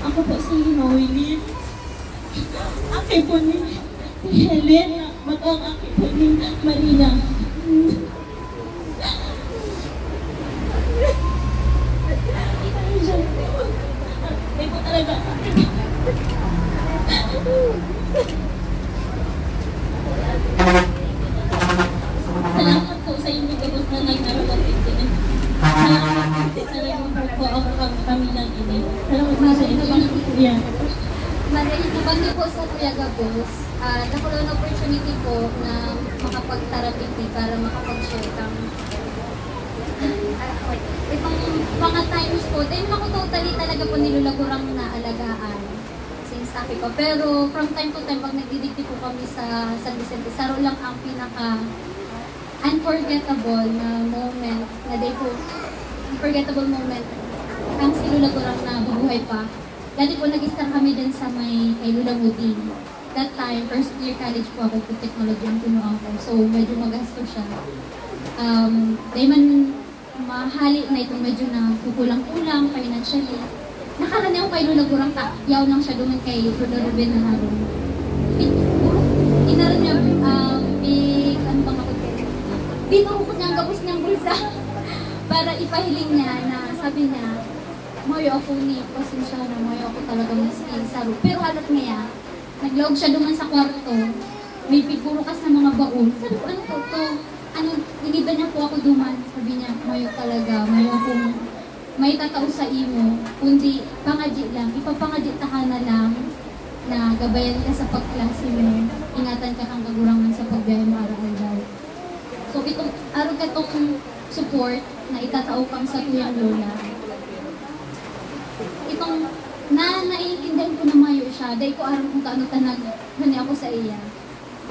Ako po si Noelyn. Aki po ni Helen. Matang aki po ni Marina. Hindi po talaga sa akin. Salamat po sa inyo gabos na nagnaroon din. Salamat po sa inyo po ako kami lang ini. Salamat po sa inyo bang kuya. Nabanggit po sa Kuya Gabos, nakuha ng opportunity po na makapag-therapy para makapag-share kang itong mga times po. Dahil ako totally talaga po nilulagurang naalagaan since aki ko. Pero from time to time, pag nagdidikti po kami sa San Vicente, saro lang ang pinaka unforgettable na moment, na day po, unforgettable moment, ang silulagurang na bubuhay pa. Dati po nag-start kami din sa may kay Lula Muding. That time, first year college po ako po technology ang pinuang ko. So, medyo magasto siya. Dahil man mahali na itong medyo na kukulang-kulang financially. Nakarani ako kay Lula Gurang, yaw lang siya duman kay Lula Ruben na harong. Inaran niya, ano bang ako kayo? Binurukot niya ang gabos niyang bulsa para ipahiling niya na sabi niya, mayo ako ni pasensya na mayo ako talaga maskin saro. Pero halat niya, naglawag siya duman sa kwarto, may pigpurukas na mga baon. Sabi ko, ano to? Ano, iniba niya po ako duman. Sabi niya, mayo talaga, mayo akong may tatao sa imo, kundi pangadji lang. Ipapangadji ta ka na lang na gabayan ka sa pagklase mo, ingatan ka kang kagurangan sa pagbiyahe mo araw-araw. So itong araw ka itong support na itatao kang sa tuyang lola. Itong naiintindihan ko na mayo siya, dahil ko araw kung kaano tanag hani ako sa iya.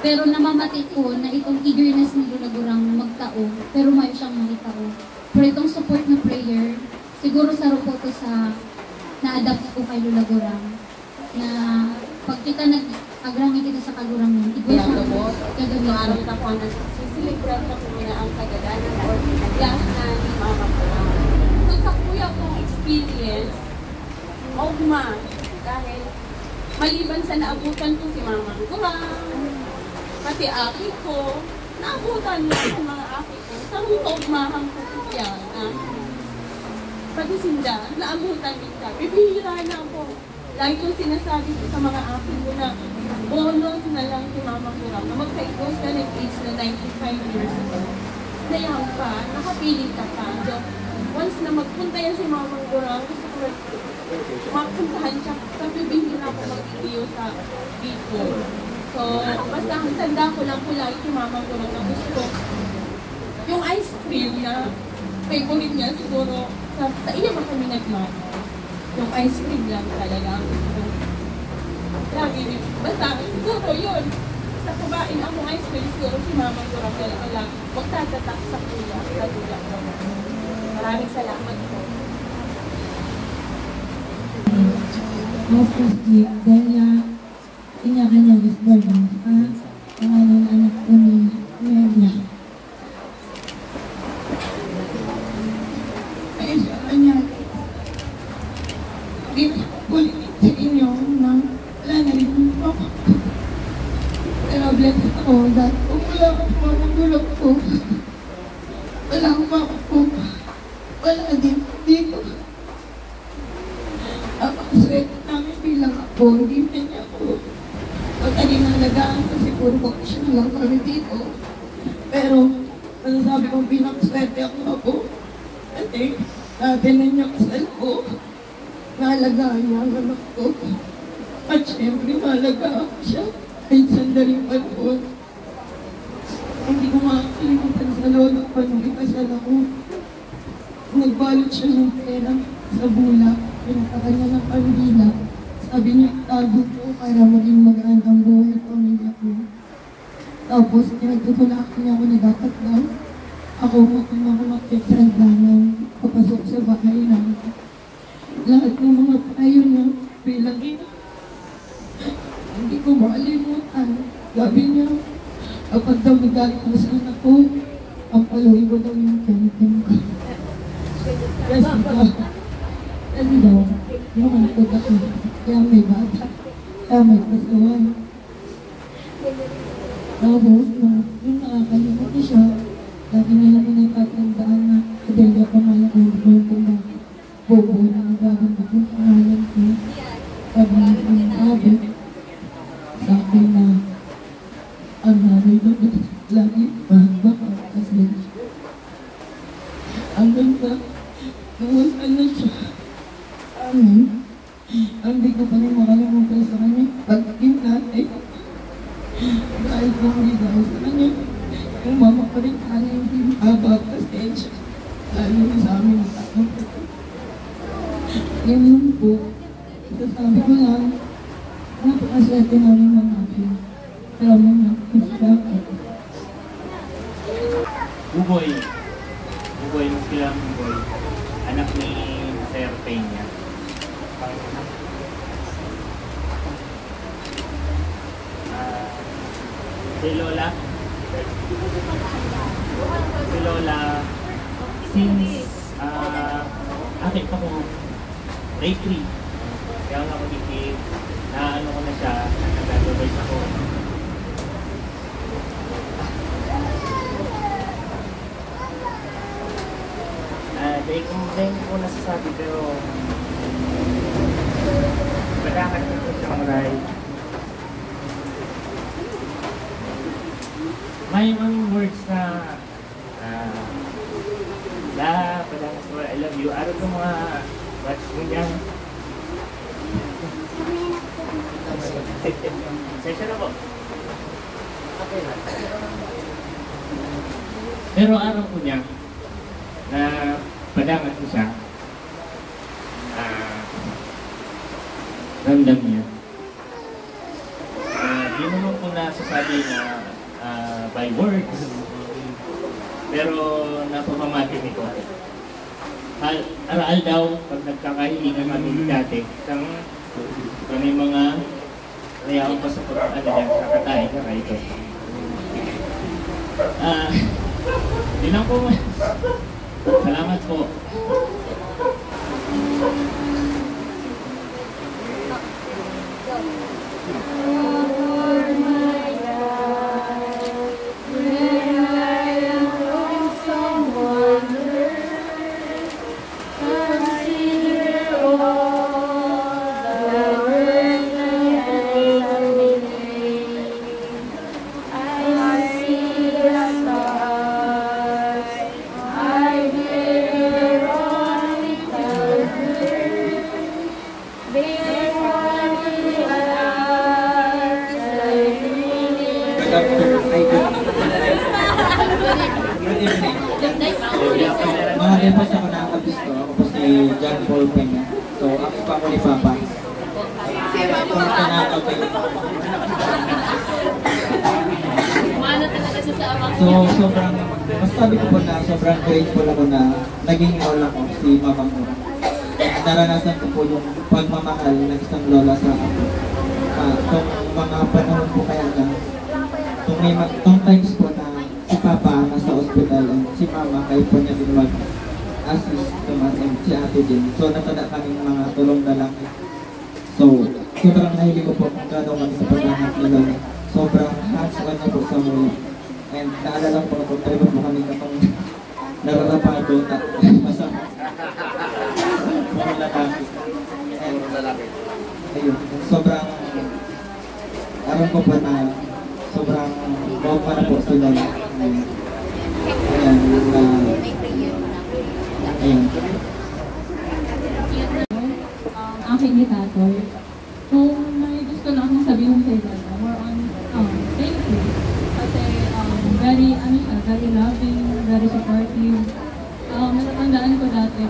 Pero namamati ko na itong eagerness ni Lola Gurang na magtao, pero mayo siyang magitao. Pero itong support na prayer, siguro saro po ito sa na-adapt ko kay Lola Gurang. Na pag kita nag-agrangin kita sa kagurang mo, ito siya gagawin. Araw na po na sisilibrat na po na ang kagadanan or pinaglas na ni Mama Gurang. So sa kuya kong experience, ogma, dahil maliban sa naabutan ko si Mama Gurang, pati aki ko, naabutan niya sa mga aki ko. Sa ogmahang ko siya na pati sinda, naabutan din ka. Bibihira na po. Lagi kong sinasabi ko sa mga aki ko na bonus na lang si Mama Gurang na magka-ipos ka ng age na 95 years old. Nayang pa, nakapiling ka pa. So, once na magpunta yan si Mama Gurang, gusto ko mapuntahan siya, kapibihira ako mag-video sa video. So, basta ang tanda ko lang po lagi si Mama Gurang na gusto. Yung ice cream na favorite niya siguro, sa iya ba kami nagmano? Yung ice cream lang talaga. Lagi, basta siguro yun. Sa kumain ako ice cream, siguro si Mama Gurang talaga lang magtatatak sa kuya. Maraming salamat po. Tapos dahil kanya-kanya gusto ang anak ko ni Melia. Ay sa kanya, di kulit sa inyo na wala na rin ako. Pero bless ako dahil kung wala akong mamagulog ko, wala akong makapo, wala din dito. Napakaswerte namin bilang ako, hindi na niya ako pag-alinalagaan kasi puro bakasyon na lang kami dito. Pero, masasabi kong pinakaswerte ako. Kasi, dati na niya kasal ko, naalagaan niya ang anak ko. At syempre, naalagaan ko siya kahit sandaling panahon. Hindi ko makakalimutan sa lolo ko nung ikasal ako. Nagbalot siya ng pera sa bulak. Pinakakanya ng pambila. Sabi niya, tago ko para maging magaan ang buhay at pamilya ko. Tapos, pinagtutulakan niya ako na dapat daw. Ako mag-friend-lanan, papasok sa bahay namin. Lahat ng mga payo niya bilang ina. Hindi ko makalimutan. Sabi niya, kapag daw nagalit mo sa anak ko, ang paluin ko daw yung kanitin ko. Kasi daw, yung anak ko Kaya may bata. Kaya may kasawan. Tapos, yung nakakalimutan ko siya, lagi na lang pinagtatandaan na Adelia pangalan ko, kung bakit bobo na nagaganda kong pangalan ko. Sabi niya sinasabi sa akin na ang nanay ko lagi baka kasi hanggang sa nawasan na siya amin. Ang di ko pa rin makalimutan sa kanya pagiging nanay. Dahil kung hindi dahil sa kanya, yung mama ko rin sana hindi makapagpasensya. Lalo sa amin ang tatang. Yan lang po. Sasabi ko lang, napakaswerte namin mga akin. Pero mga kisakit. Buboy. Buboy, mas kilang Buboy. Anak ni Sir Peña. Si Lola. Si Lola, since akin pa ko, grade 3. Kaya ako nakikip, na ano ko na siya, nag-advise ako. Dahil ko nasasabi pero badakan ko siyang ride. May mga words na padang ko, I love you. Araw ko mga words mo niya. Session na po. Okay na. Pero araw ko niya na padangat ko siya, ramdam niya. Di naman ko nasasabi na by words, pero napapamati nito. Aral daw, pag nagkakahilingan kami dati, may mga nayaw pa sa pag-ano niya, kakatahin ka kayo. Di lang po. Salamat po. Mga members ako nakakapisto. Ako po si John Paul Peña. So, ako pa ako ni Papa. So, sobrang, masasabi ko po na sobrang grateful ako na naging lola ko si Mama ko. Naranasan ko po yung pagmamahal ng isang lola sa ako. Itong mga panahon po kaya na, itong times po na si Papa nasa ospital and si Mama kayo po niya din mag-assist naman and si ate din. So natada kaming mga tulong lalaki. So sobrang nahilig ko po kung gano'n kami sa paghahanap ni Lola. Sobrang hands-on niya po sa mula. And naalala ko kung tayo po kami katong nararapado at masama. Mga lalaki. And ayun, sobrang aram ko po na sobrang bawag pa na po si Lola. Ayan, ayun. Aking itator. Kung may gusto lang akong sabihin kay Lola, more on, thank you. Kasi, very, very loving, very supportive. Natatandaan ko dati,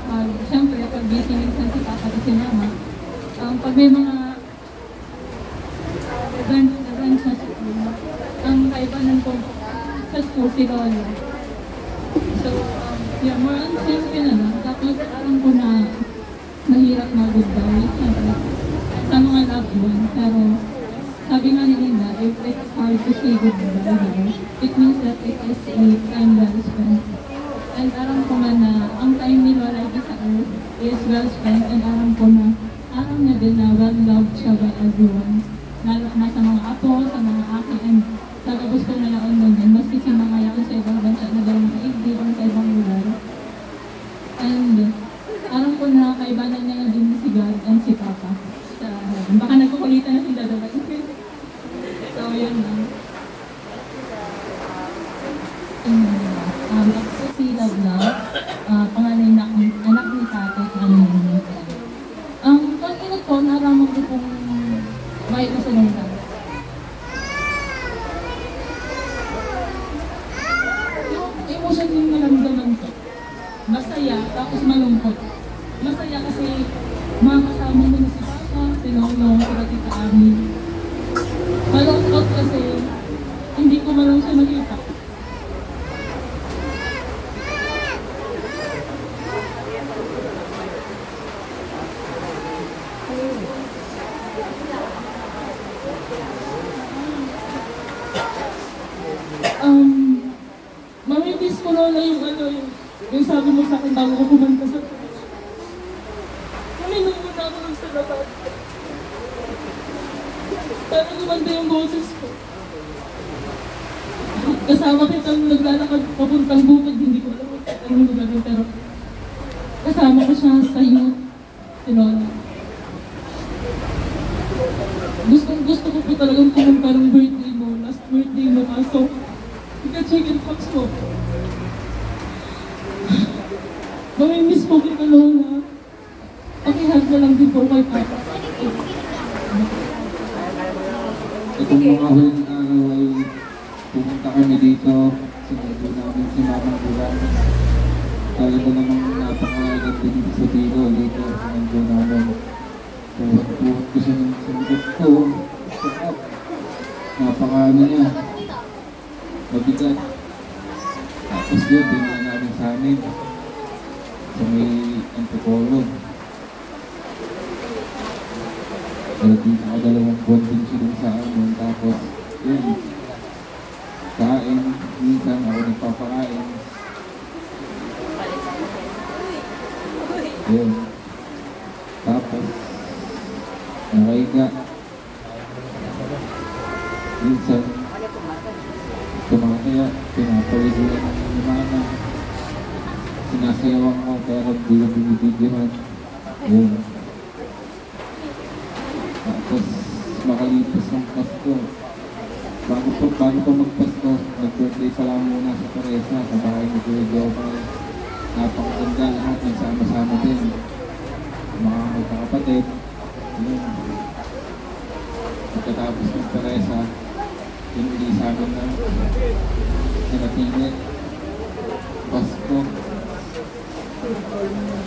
siyempre, pag busy minsan si Papa at si Mama, pag may mga event sa school, ang kaibanan ko sa school si Lola. So, yeah, more on siyempre na lang. Tapos, alam ko na mahirap mag-goodbye, siyempre, sa mga loved ones. Pero, sabi nga ni Linda, if it's hard to say goodbye, it means that it is a time well spent. And alam ko nga na ang time ni Lola sa earth is well spent, and alam ko na araw niya din na well-loved siya by everyone. Lalo na sa mga apo, sa mga aki, and tagabos ko na yaon nun din. Maski si mga yaon sa ibang bansa na daw makaigdi o sa ibang lugar. And aram ko na kaibanan niya nga din si God and si Papa. Sa, baka nagkukulitan na sila daw. So, yun lang. Ako po si Love Love, panganay na anak ni tatay at ano niya. Pag inot ko, naramang ko pong may kasunungan. Yung emotion yung naramdaman ko, masaya, tapos malungkot. Masaya kasi makakasama mo na si Papa, si Lolo, si Tita Ami. Malungkot kasi hindi ko malang siya makita. Mamimiss ko Lola yung yung sabi mo sa akin bago ko kumanta sa church. Uminom muna ako ng salabat. Para kumanta yung boses ko. Kasama kitang naglalakad papuntang bukid, hindi ko alam anong lugar yun, pero kasama ko siya sa youth, si Lola. Gusto ko po talagang kumanta ng birthday mo, last birthday mo, kaso ika-chicken pox mo. Mamimiss po kita, Lola. Pakihag na lang din po kay Papa. Itong mga huling araw ay pumunta kami dito. Sinundo namin si Mamang Buran. Talaga namang napakaganda dito sa Biro. Dito sinundo namin. Puwat ko siya ng sundot ko. Sarap. Napakaano niya. Mabigat. Tapos yun, dinala namin sa amin. Sa may Antipolo. Nakadalawang buwan din siya dun sa amin. Tapos, yun. Kain. Minsan ako nagpapakain. Yun. Tapos, nakahiga. Minsan, kumakaya, pinapaligilan ng lumana. Sinasayawan ko, pero hindi ko binibigyan. Yun. Tapos, makalipas ng Pasko. Bago pa magpasko, nag-birthday pa lang muna sa Teresa, sa bahay ni Kuya Jopay. Napakaganda lahat, nagsama-sama din. Mga magkakapatid. Yun. Pagkatapos ng Teresa, pinili sa amin na nakatingin. Pasko.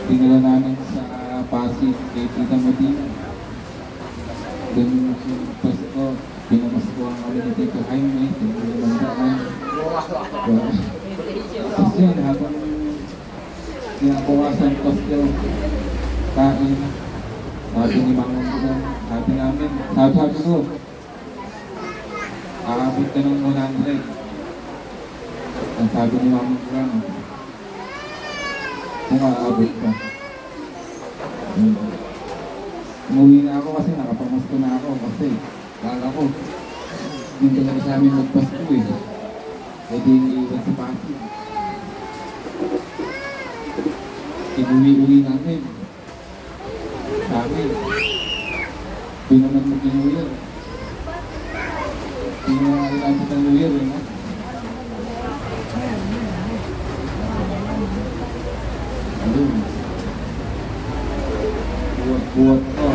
Tingala namin sa Pasig kay Tita Modina. Doon yung Pasko, pinamasko ang kami ni Tito Jaime, Tito Bandaan. Tapos yun, habang nakabawasan Pasko, kain, sabi ni Mamang Buran, sabi namin, sabi ko, aabot ka ng 100. Ang sabi ni Mamang Buran, kung aabot ka. Umuwi na ako kasi nakapamasko na ako kasi kala ko hindi talaga sa amin magpasko eh. Pwede iiwan sa Pasig. Inuwi-uwi namin. Sa amin. Hindi naman mag-New Year. Hindi naman nalapit ng New Year eh. Ayun. Buwat ko.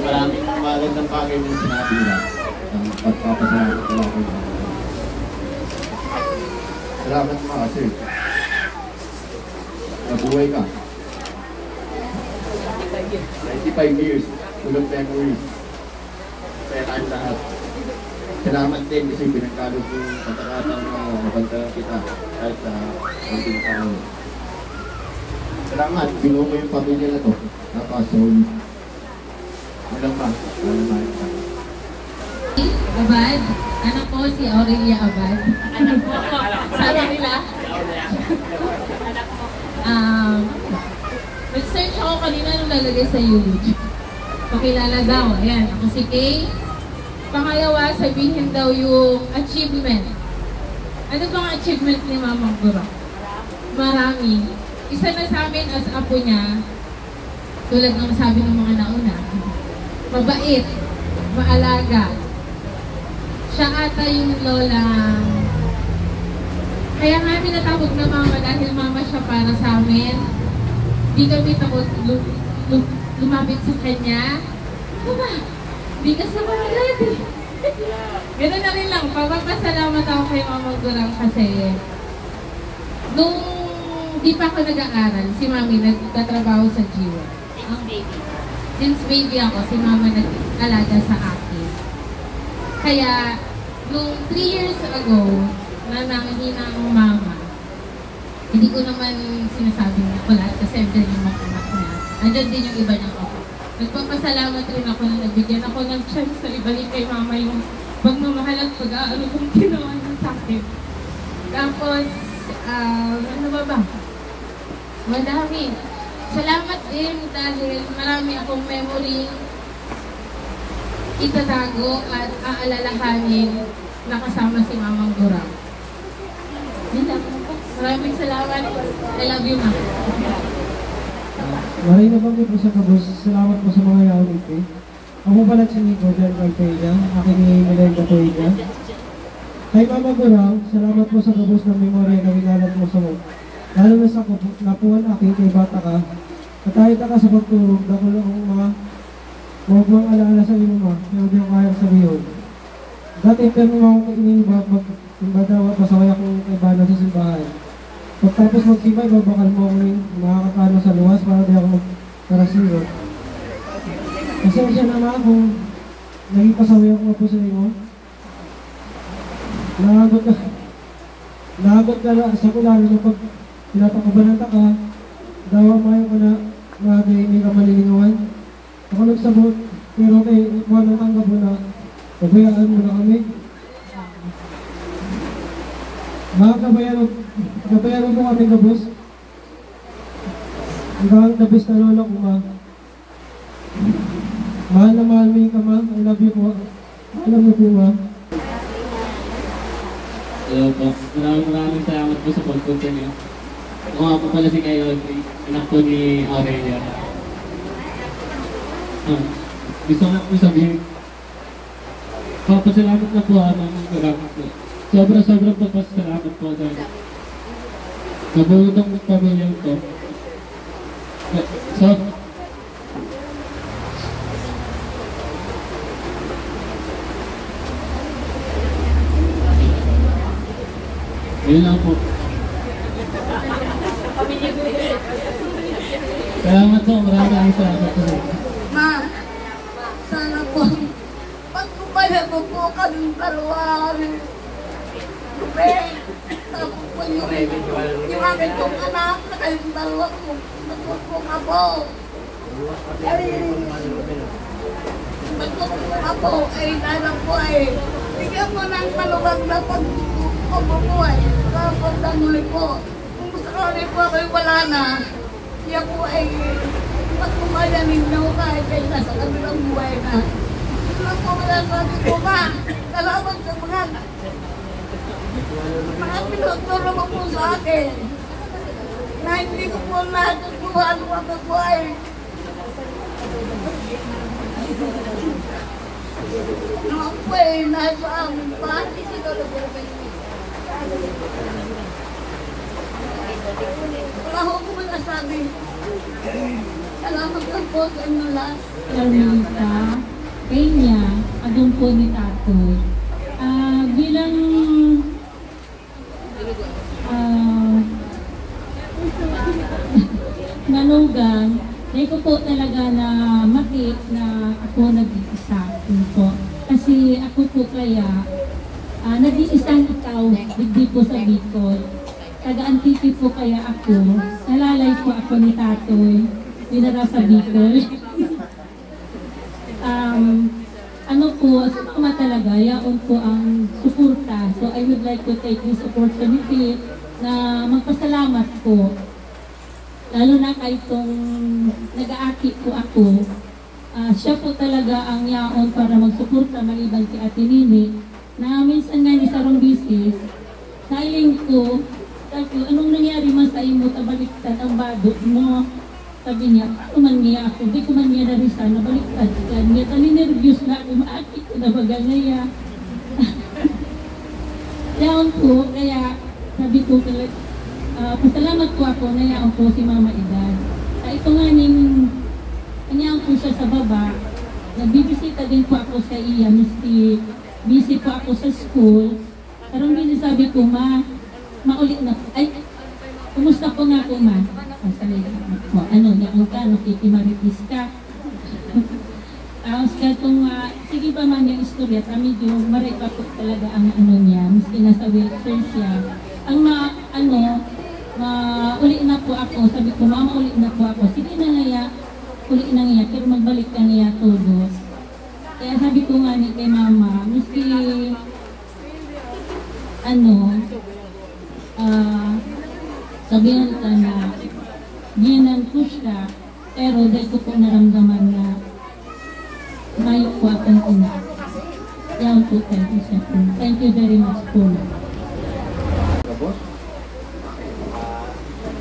Maraming magandang bagay yung sinabi nila. Ang pagpapasalamat ko lang ko. Salamat mga kasi. Nabuhay ka. 95 years. Full of memories. Kaya tayo lahat. Salamat din kasi pinagkalog yung katakatang mabantalan kita kahit sa konting tao. Salamat, binuo mo yung pamilya na to. Napasahuli. Walang pa. Walang pa. Abad, anak ko si Aurelia Abad. Anak mo. Sabi nila, research ako ako kanina nung lalagay sa YouTube. Pakilala daw. Ayan, ako si Kay. Pangalawa, sabihin daw yung achievement. Ano bang achievement ni Mamang Gura? Marami. Isa na sa amin as apo niya, tulad ng sabi ng mga nauna, mabait, maalaga. Siya ata yung lola. Kaya nga tinatawag na mama dahil mama siya para sa amin. Di kami takot lumapit sa kanya. Mama, di ka sa mga ready. Ganun na rin lang, papapasalamat ako kay Mama Gurang kasi nung di pa ako nag-aaral, si Mami nagtatrabaho sa Jiwa. Since baby ako, si Mama nag-alaga sa akin. Kaya, nung 3 years ago, na nanghina ang Mama, hindi ko naman sinasabing ako lahat kasi andyan yung mga anak niya. Andyan din yung iba niyang ako. Nagpapasalamat rin ako na nabigyan ako ng chance na ibalik kay Mama yung pagmamahal at pag-aano kong ginawa niya sa akin. Tapos, ano ba? Madami. Salamat din dahil marami akong memory itatago at aalalahanin na kasama si Mamang Gurang. Maraming salamat. I love you, Mama. Maray na bang po sa kabos, salamat po sa mga yaon ito. Ako pala si Nico Del Calpeja, aking ni Melinda Puega. Kay Mama Gurang, salamat po sa kabos ng memorya na winalat mo sa mo. Lalo na sa napuan aking kay bata ka. Katahit ka sa pagturog, dako lang ang mga huwag mong alaala sa iyo ma, kaya di ako kaya sabihin. Dati pero mga akong iniiba, mag-imbadaw at pasaway akong kaibana sa simbahan. Pagtapos magsibay, babakal mo ako yung makakakano sa luwas para di ako magkarasigot. Pasensya naman kung naging pasaway ako nga po sa iyo. Nahagot ka sa kulalo na pag pinapakabalanta ka, dawa mayo ko na hindi ka malilingawan. Ako nagsabot, pero kay Juan ang tanggap mo na pabayaan mo na kami. Mga kabayaran mo kami kabos. Hanggang the best na lola ko ma. Mahal na mahal mo yung kama. I love you po. Alam mo po ma. Hello po. Maraming salamat po sa pagpunta niyo. Ako nga po pala si Kayo, anak po ni Aurelia. Gusto ko po sabihin, papasalamat na po Mamang Gurang po. Sobrang papasalamat po dahil nabulutong pamilyang to. So, yun lang po. Salamat po, maraming salamat po. Ma, sana po, pagpupala po po kaming dalawa kami. Tapos po yung akin pong anak na kayong dalawa po, nagpupong apo. Nagpupong apo, ay nalang po ay, bigyan mo ng maluwag na pagpupuhay. Tapos na muli po, kung gusto ko rin po ako'y wala na, siya po ay pagpumaya ninyo kahit kayo nasa kabilang buhay na. Ito lang po masasabi ko ma, salamat sa mga pinagturo mo po sa akin na hindi ko po natutuhan mga buhay. Mga po ay nasa amin pa. Wala ko po masasabi. Salamat lang po sa inyo lahat. Carmelita, Kenya, adong po ni Tatoy. Bilang nanugang, hindi ko po talaga na makit na ako nag-iisa po. Kasi ako po kaya nag-iisang ikaw, hindi po sa Bicol. Taga-Antique po kaya ako. Nalalay po ako ni Tatoy, dinara sa Bicol. Ano po, sama talaga, yaon po ang suporta. So I would like to take this opportunity na magpasalamat po. lalo na kay itong nag-aaki po ako, siya po talaga ang yaon para magsuporta maliban si Ate Nini, na minsan nga ni sarong bisis, saling ko, sabi ko, anong nangyari man sa imo, tabaliktad ang bado mo. Sabi niya, paano man niya ako, di ko man niya narisa, nabaliktad ka. Niya, nervyos na ako, maaki ko na baga ngaya. Yaon po, kaya sabi ko, pasalamat po ako na yaon po si Mama Edad. Ito nga ning, kanyang po siya sa baba, nagbibisita din po ako sa iya, miski busy po ako sa school. Pero hindi sabi ko, maulit na po. Ay, kumusta po nga po, ma? Ano, yaon ka, nakikimaritis ka. Tapos katong, sige pa man yung istorya, medyo maray pa po talaga ang ano niya, miski nasa wheelchair siya. Ang uli na po ako, sabi ko, mama, uli na po ako. Sige na nga, uli na nga, pero magbalik ka nga todos. Kaya sabi ko nga ni kay mama, miski, sabihan ka na, ginan ko siya, pero dahil ko po naramdaman na mayo po akong ina. Yan po, thank you, sir. Thank you very much po. Boss,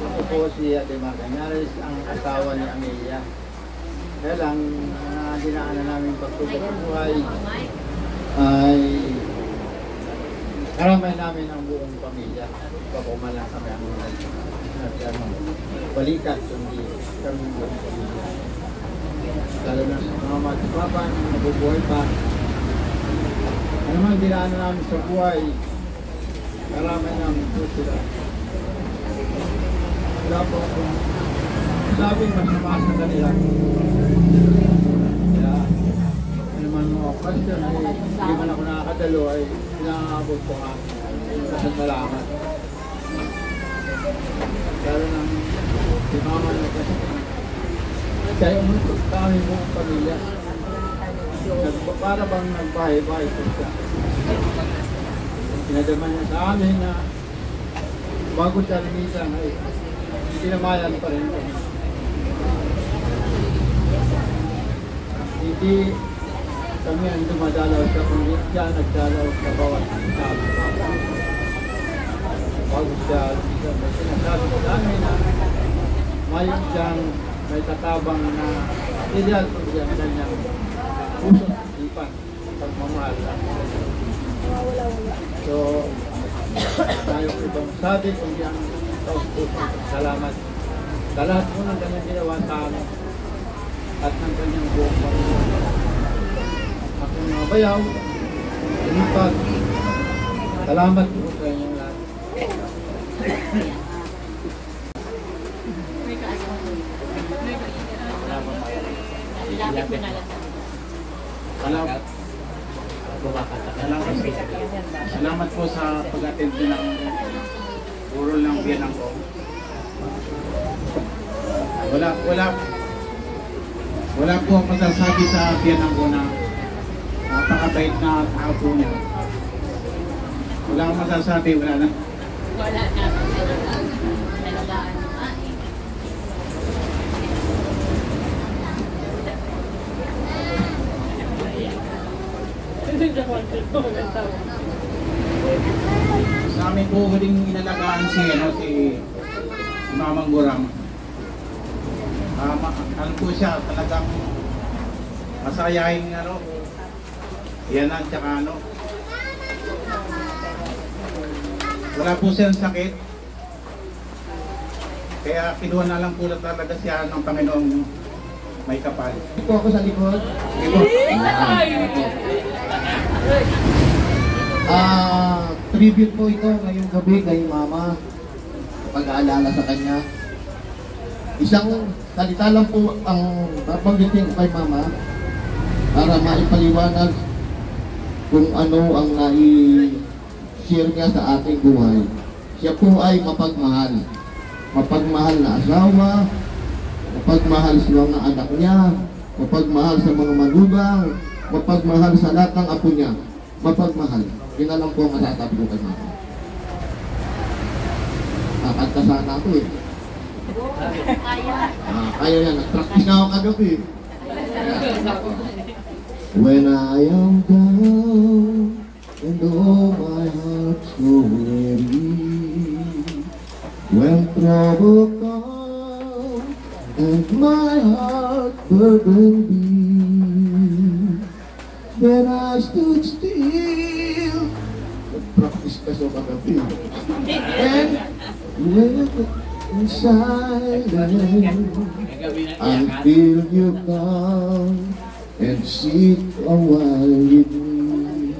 ako po si Ate Macanyares, ang asawa ni Amelia. Kaya lang, dinaanan namin pagtubok ng buhay ay karamay namin ang buong pamilya. Papuman lang kami ang balikat, kundi kami buong pamilya. Lalo na sa mga mati-papa, nabubuhay pa. Ano man dinaanan namin sa buhay, karamay namin po sila. Wala po akong sabing masama sa kanila. Kaya, ano man mga question, hindi man ako nakakadalo ay pinangabot ko nga sa salamat. Lalo na si mama na kasi kaya umuntok kami buong pamilya. Para bang nagbahay-bahay po siya. Pinadaman niya sa amin na bago siya lumisan ay sinamayan pa rin. Hindi kami ang dumadalaw siya, kundi siya nagdalaw sa bawat sabi. Bago siya lumisan, may sinasabi sa amin na mayroon siyang may tatabang na ideal kung siya ang kanyang puso at isipan, pagmamahal. So, tayo ko ibang sabi kung yan salamat sa lahat po ng kanyang ginawa sa amin at ng kanyang buong pamilya. Akong mga bayaw, lumipag, salamat po sa inyong lahat. Salamat po sa pag-attend ng burol ng biyanang ko. Wala po ang masasabi sa biyanang ko na napakabait na tao po niya. Wala akong masasabi, wala na. Wala na. Nalagaan. Sa amin po huling inalagaan si Mamang Gurang. Ano po siya, talagang masayahin yan at saka wala po siyang sakit. Kaya kinuha na lang po talaga siya ng Panginoong may kapal. Ito ako sa likod. Tribute po ito ngayong gabi kay Mama. Pag-aalala sa kanya. Isang salita lang po ang babanggitin kay Mama para maipaliwanag kung ano ang nai-share niya sa ating buhay. Siya po ay mapagmahal. Mapagmahal na asawa, mapagmahal sa mga anak niya, mapagmahal sa mga magulang, mapagmahal sa lahat ng apo niya. Mapagmahal. Yun na lang po ang masasabi ko kay Mama. Kakanta sana ako eh. Kaya yan, nag-practice na ako kagabi. When I am down and oh my heart's so weary, when trouble comes and my heart burdened be, then I stood still. Nag-practice ka sa kagabi. And went in silence until you come and sit a while with me.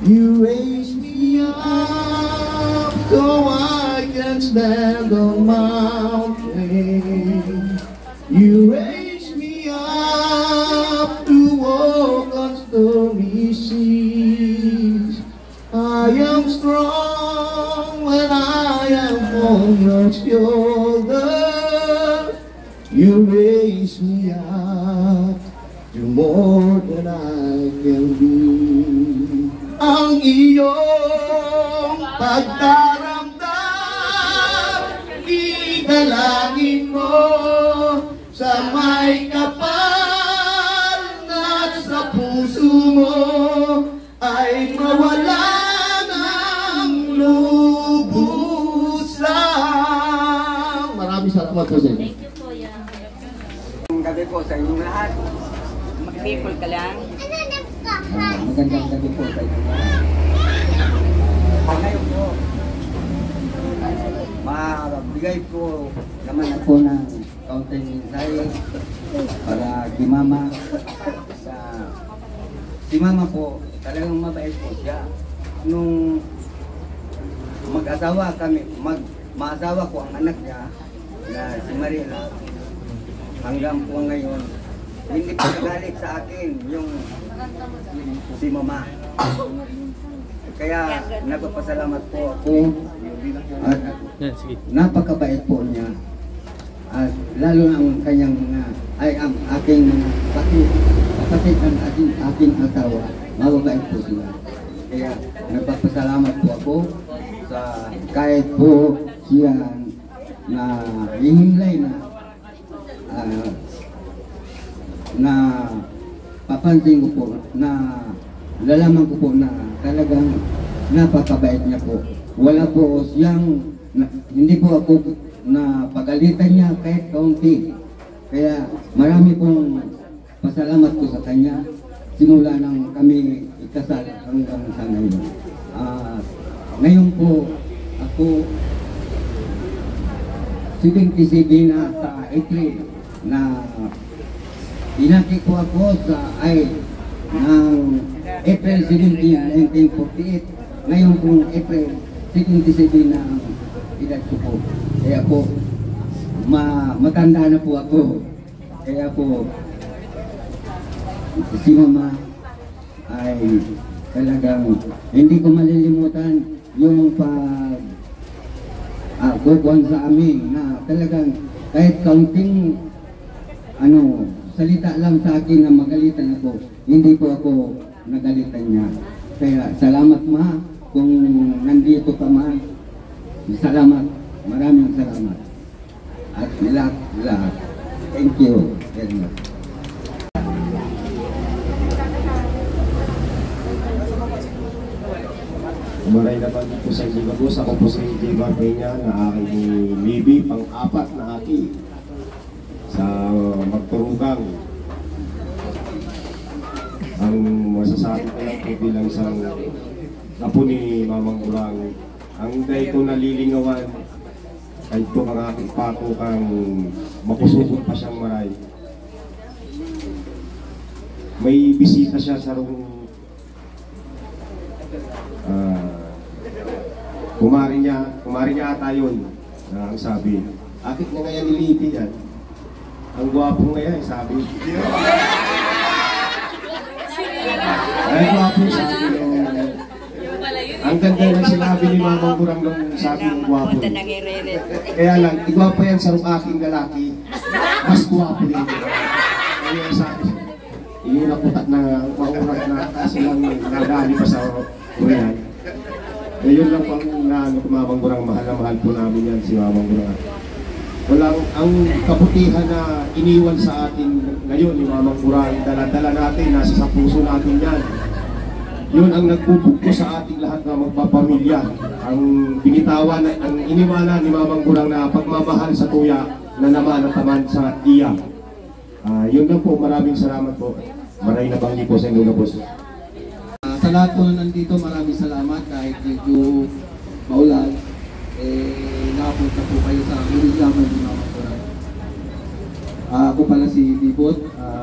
You raise me up so I can stand on mountains. You raise me up to walk on stormy seas. I am strong when I am on your shoulder. You raise me up to more than I can be. Ang iyong pagdaramdam, idalangin mo sa may kapal na sa puso mo ay mawala ng lubusan. Maraming salamat po sa inyo. Gabi po sa inyong lahat. Mag-people ka lang. Magandang gabi po sa inyo. Ngayon po, mabigay po naman ako ng kaunting mensahe para kay Mama. Si Mama po, talagang mabait po siya. Nung mag-asawa kami, maasawa ko ang anak niya na si Marina, hanggang po ngayon, hindi po nagalit sa akin yung si Mama. Kaya nagpapasalamat po ako at napakabait po niya. At lalo na ang kanyang ang aking mga kapatid ang aking asawa, mababait po sila. Kaya nagpapasalamat po ako sa kahit po siya na hihimlay na papansin ko po na lalaman ko po na talagang napakabait niya po. Wala po siyang hindi po ako na pagalitan niya kahit kaunti. Kaya marami pong pasalamat ko sa kanya simula nang kami ikasal hanggang sa ngayon. Ngayon po ako 77 na sa April na inati ko ako sa ng April 17, 1948. Ngayon pong April 77 na ang edad ko po. Kaya po, matanda na po ako. Kaya po, si Mama ay talagang hindi ko malilimutan yung pag-buwan sa amin na talagang kahit kaunting salita lang sa akin na magalitan ako, hindi po ako nagalitan niya. Kaya salamat Ma, kung nandito ka Ma, salamat, maraming salamat. At lahat. Thank you very much. Maray naman po sa inyo po. Ako po si J. Barbena na aking Libby, pang-apat na aki sa Magturugang. Ang masasabi ko lang po bilang isang apo ni Mamang Urang, ang dahil ko nalilingawan kahit po ang aking patukang makusukot pa siyang maray. May bisita siya sa rong kumari niya ata yun. Ang sabi, akit na ngayon ni Libby yan. Ang gwapo ngayon, sabi. Ay, gwapo sabi yung... Ang ganda ng sinabi ni Mamang Urang nung sabi ng gwapo. Kaya lang, igwapo yan sa aking lalaki. Mas gwapo din. Kaya sabi, yun ang putak na maurang na silang nagali pa sa Korean. Ngayon lang po ang Mamang Urang, mahal na mahal po namin yan si Mamang Urang. walang ang kabutihan na iniwan sa atin ngayon ni Mamang Burang, dala-dala natin, nasa sa puso natin yan. Yun ang nagbubugto sa ating lahat na magpapamilya. Ang binitawan, ang iniwanan ni Mamang Burang na pagmamahal sa tuya na naman at taman sa iya. Yun lang po, maraming salamat po. Maray na banggi po sa inyo na po. Sa lahat po na nandito, maraming salamat kahit medyo maulan. Nakapunta po kayo sa Murigaman ni Mamang Burang. Ako pala si Dibot,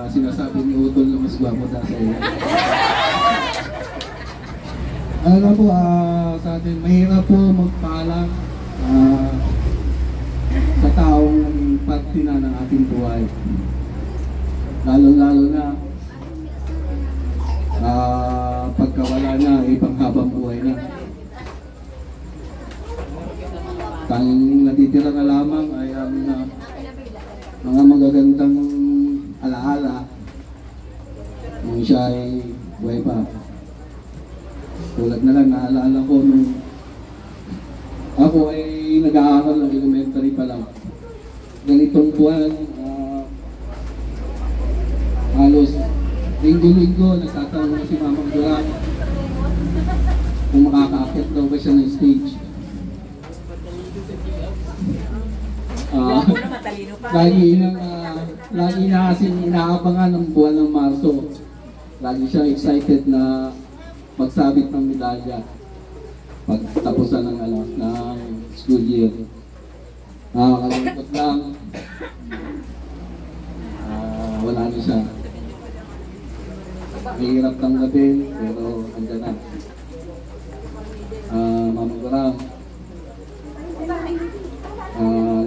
sinasabi ni Utol na mas gwapo na sa iyo. Ano na po, sa atin, mahirap po magpaalam sa taong parte na ng ating buhay. Lalo-lalo na pagkawala na, ipanghabang buhay na. Tanging natitira na lamang ay ang mga magagandang alaala nung siya ay buhay pa. Tulad na lang, naalala ko nung ako ay nag-aaral ng elementary pa lang. Ganitong buwan, halos linggo-linggo, nagtatanong si Mamang Burang kung makakaakit daw ba siya ng stage. Lagi na kasing inaabangan ng buwan ng Marso. Lagi siya excited na magsabit ng medalya pagtapusan ng school year. Nakakalungkot lang. Wala na siya. Mahirap tanggapin, pero andyan na. Mamang Burang,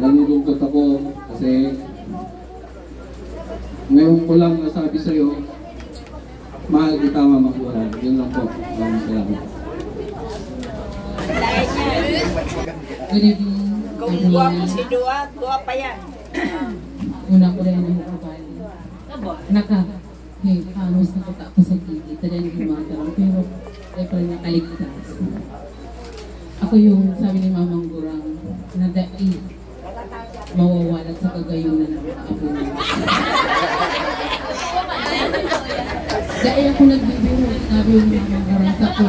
nalulungkot ako kasi ngayon ko lang nasabi sa'yo, mahal kita, Mamang Burang. Yun lang po. Maraming salamat. Good evening. Kung guwapo si Dua, Dua pa yan. Una ko rin ang kabali. Halos nakita ako sa gigi. Talagang gumatarang. Pero ay pala nakaligtas. Ako yung sabi ni Mamang Burang na dahil mawawalat sa kagayunan ng ako niya. Dahil ako nagbibiro, sabi yung Mamang Burang sa ko.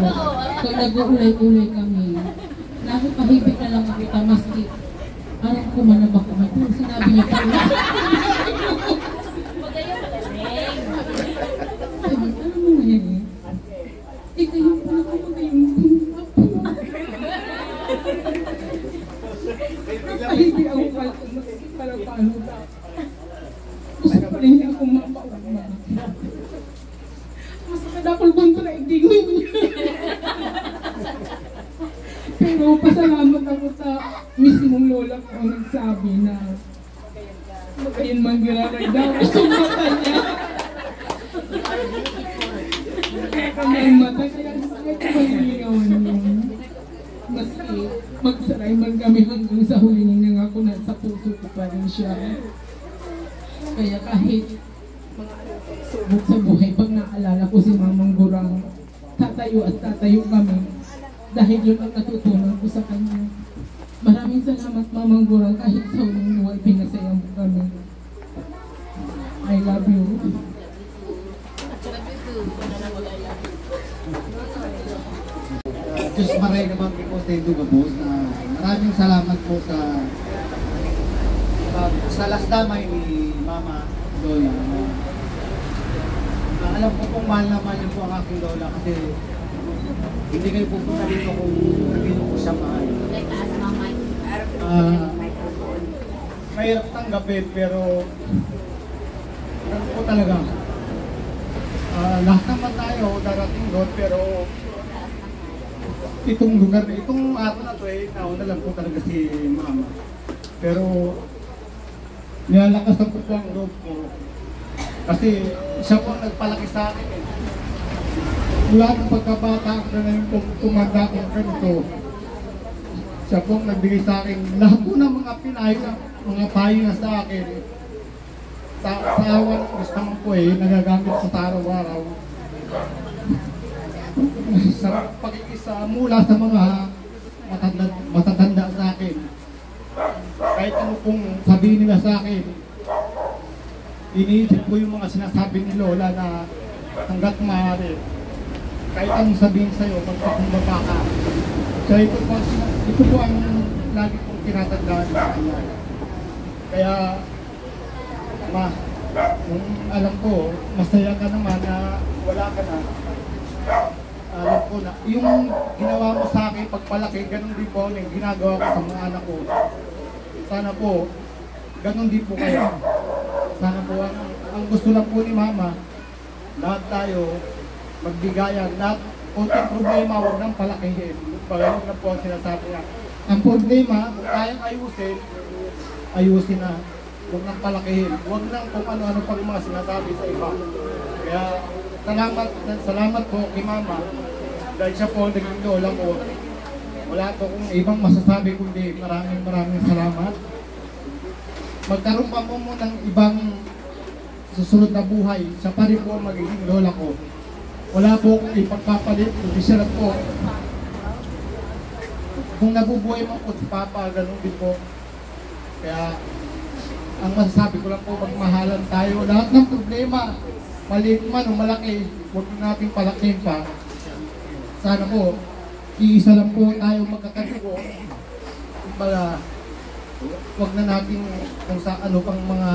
Kung nag-uulay-ulay kami, nakipahibig na lang kita maski. Parang kumanabak ko. Pero sinabi niya pa rin. Sabi, ano mo ngayon? Kayo pala ko magayong ay, hindi ako para paano ba? Gusto pa rin niya akong mapauma. Mas kadakol kontra igdingin niya. Pero pasalamat ako sa mismong lola ko ang nagsabi na magayon manggiraray daw. Gusto mata niya. Kanyang mata, kaya sakit ko mangingawan yun. Maski magsaray man kami hanggang sa huli niya ako na sa puso ko pa rin siya. Kaya kahit mga subok sa buhay, pag naalala ko si Mamang Burang, tatayo at tatayo kami. Dahil yun ang natutunan ko sa kanya. Maraming salamat, Mamang Burang, kahit sa huling buhay, pinasaya mo kami. I love you. Diyos maray naman po sa ito gabos na maraming salamat po sa last damay ni Mama Lola. Alam ko pong mahal na mahal po ang aking Lola kasi hindi kayo pupunta dito kung hindi ko siya mahal. Mahirap tanggapin pero alam ko talaga lahat naman tayo darating doon pero itong lugar na, itong araw na to nauna lang po talaga si Mama. Pero nilalakas po ang loob ko kasi siya po ang nagpalaki sa akin mula ng pagkabata ako na ngayon tumanda ko ganito. Siya po ang nagbigay sa akin lahat po ng mga mga payo na sa akin sa awan gusto naman po nagagamit sa araw-araw sa pagkikisa mula sa mga matatanda sa akin. kahit ano pong sabihin nila sa akin, iniisip ko yung mga sinasabi ni Lola na hanggat maaari, kahit anong sabihin sa'yo, magpakumbaba ka. So ito po ang lagi kong tinatandaan sa kanya. Kaya, ma, kung alam ko, masaya ka naman na wala ka na, alam ko na, yung ginawa mo sa akin pagpalaki, ganun din po yung ginagawa ko sa mga anak ko. Sana po, ganun din po kayo. Sana po, ang gusto lang po ni Mama, lahat tayo magbigayan, lahat konting problema, huwag nang palakihin. Paganoon na po ang sinasabi niya. Ang problema, kung kayang ayusin, ayusin na. Huwag nang palakihin. Huwag nang kung ano-ano pang mga sinasabi sa iba. Kaya, salamat po kay Mama. Dahil siya po naging lola ko. Wala po kung ibang masasabi kundi maraming salamat. Magkaroon pa mo ng ibang susunod na buhay. Siya pa rin po ang magiging lola ko. Wala po akong ipagpapalit. Kundi siya lang po. Kung nabubuhay mo po si Papa, ganun din po. Kaya, ang masasabi ko lang po, magmahalan tayo. Lahat ng problema, maliit man o malaki, huwag natin palakin pa. Sana po, iisa lang po tayo magkakadugo. Kumbaga, huwag na natin kung sa ano pang mga,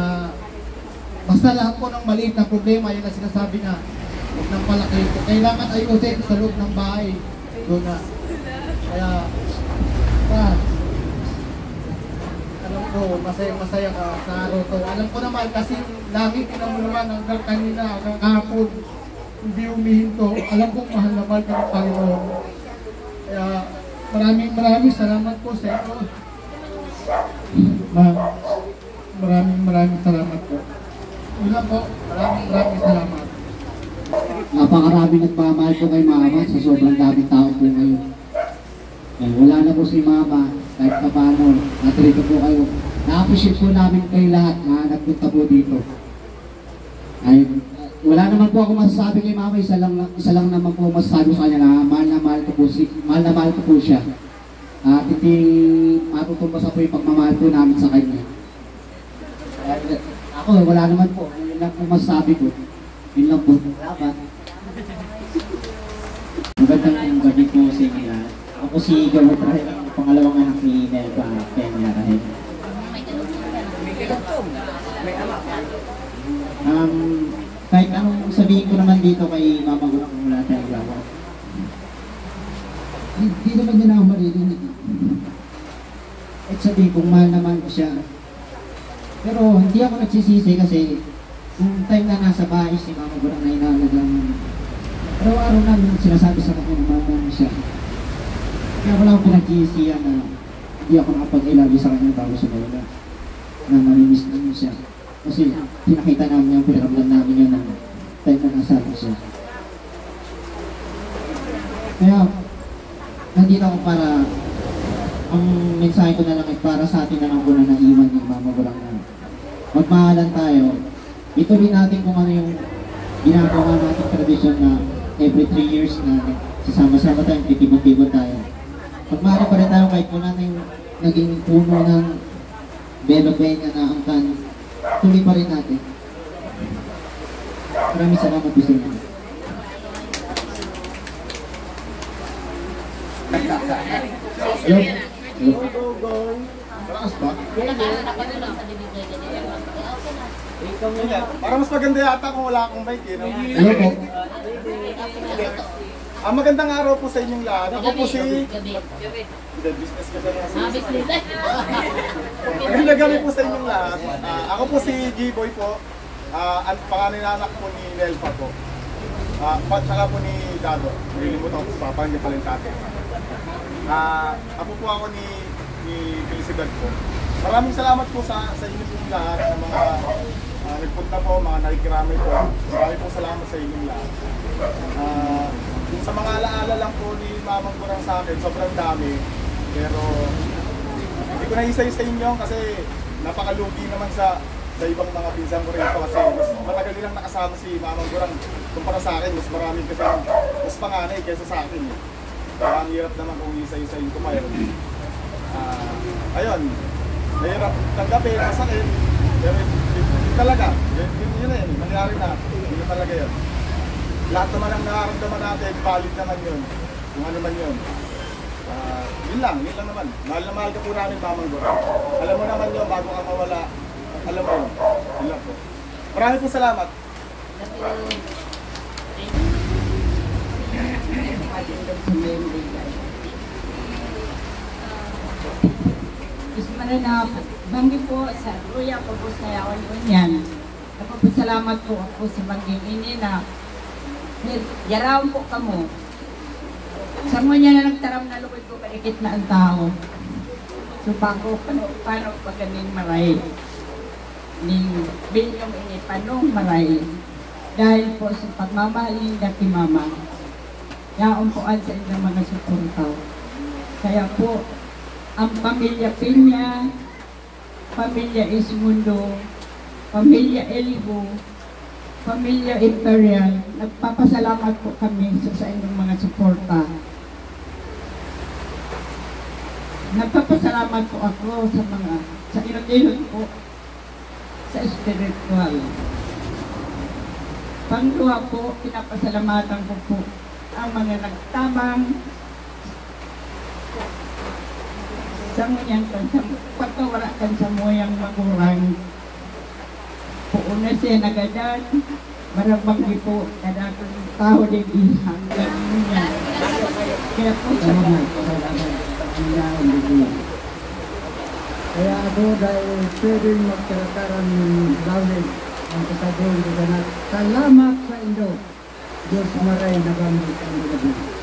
basta lahat po ng maliit na problema, yun na sinasabi na, huwag nang palaki. Kailangan ayusin sa loob ng bahay. Doon na. Kaya, alam ko, masaya ka sa araw to. Alam ko naman kasi lagi kita mo naman hanggang kanina, hanggang kahapon, hindi umihinto. Alam kong mahal na mahal ka ng Panginoon. Kaya maraming salamat po sa inyo. Maraming salamat po. Una po, maraming salamat. Napakaraming nagmamahal po kay Mama sa sobrang daming tao po ngayon. Wala na po si Mama, kahit pa paano, natrito po kayo. Na-appreciate po namin kayo lahat na nagpunta po dito. Ay, wala naman po ako masasabi kay Mama, isa lang naman po masasabi sa kanya na mahal na mahal ko po siya. At hindi matutumbas po yung pagmamahal po namin sa kanya. Ako, wala naman po, yun lang po masasabi ko. Yun lang po. Salamat. Magandang gabi po sa inyo lahat. Ako si Gawat Rahel, ang pangalawang anak ni Nelva Peña Rahel. Kahit anong sabihin ko naman dito kay Mama Gurang mula tayo gawa. Hindi naman niya na ako maririnig. At sabihin kong mahal naman ko siya. Pero hindi ako nagsisisi kasi kung time na nasa bahay si Mama Gurang na inalagang araw-araw namin sinasabi sa kanya na mahal naman siya. Kaya wala akong pinag-iisiyan na hindi ako nakapag-ilabi sa kanya bago sa lola na mamimiss namin siya. Kasi pinakita namin yung pinaramdam namin yun ng time na nasa siya. Kaya nandito ako para ang mensahe ko na lang ay para sa atin na lang ko na naiwan ni Mama Gurang na magmahalan tayo. Ituloy natin kung ano yung ginagawa natin tradisyon na every 3 years na sasama-sama tayo, titibot-tibot tayo. Pagmahal pa rin tayo kahit wala na yung naging puno ng Belo Peña na angkan, tuloy pa rin natin. Maraming salamat po sa inyo. Malakas ba? Para mas maganda yata kung wala akong mic, no? Hello po. Magandang araw po sa inyong lahat. Ako po si... Business ka ba yan? Business. Magandang gabi po sa inyong lahat. Ako po si G-Boy po. Ang pangalan na anak po ni Nelva po. Saka po ni Dado. Nililimutan ko sa papa, hindi pala yung tatay. Ako po ako ni Felicidad po. Maraming salamat po sa inyo pong lahat ng mga nagpunta po, mga nakikiramay po. Maraming po salamat sa inyong lahat. Yung sa mga alaala lang po ni Mamang Gurang sa akin, sobrang dami. Pero hindi ko na-isa-isa inyo kasi napakalugi naman sa ibang mga pinsan ko rin po kasi mas matagal nilang nakasama si Mamang Gurang kumpara sa akin. Mas marami kasi mas panganay kaysa sa akin. Kaya ang hirap naman kung isa-isahin ko pa yun. Ayun, Mahirap tanggapin, masakit. Pero yun talaga, yun na yun, mangyari na. Yun talaga yun. Lahat naman ang nakaramdaman natin, valid naman yun. Kung ano man yun. Yun lang naman. Mahal na mahal ka po namin, Mamang Gurang. Alam mo naman yun, bago ka mawala. Alam mo yun. Yun lang po. Marami po salamat. Ismananap, banggi po sa Ruya Pagos na yaon yan. Napapasalamat po ako sa bangging ini na yaraw po kamo. Sa mo niya na nagtaram na lukod ko kalikit na ang tao. So bako, paano paganing maray? Ning bilyong ini, panong maray? Dahil po sa pagmamahalin na kay Mama, yaon po sa inyong mga suportaw. Kaya po, ang pamilya Pinya, pamilya Ismundo, pamilya Elibo, pamilya Imperial, nagpapasalamat po kami sa inyong mga suporta. Nagpapasalamat po ako sa inot-inot po sa spiritual. Pangluwa po, pinapasalamatan ko po ang mga nagtabang sa munyang sa pagkawarakan sa muyang magurang. Puuna siya nagadan, marabang po, kadakang tao din hanggang niya. Kaya po sa mga Kaya ako dahil pwedeng magkarakaran ng knowledge ang kasabihin ko na salamat sa Indo. Diyos maray na gamit ang gabi.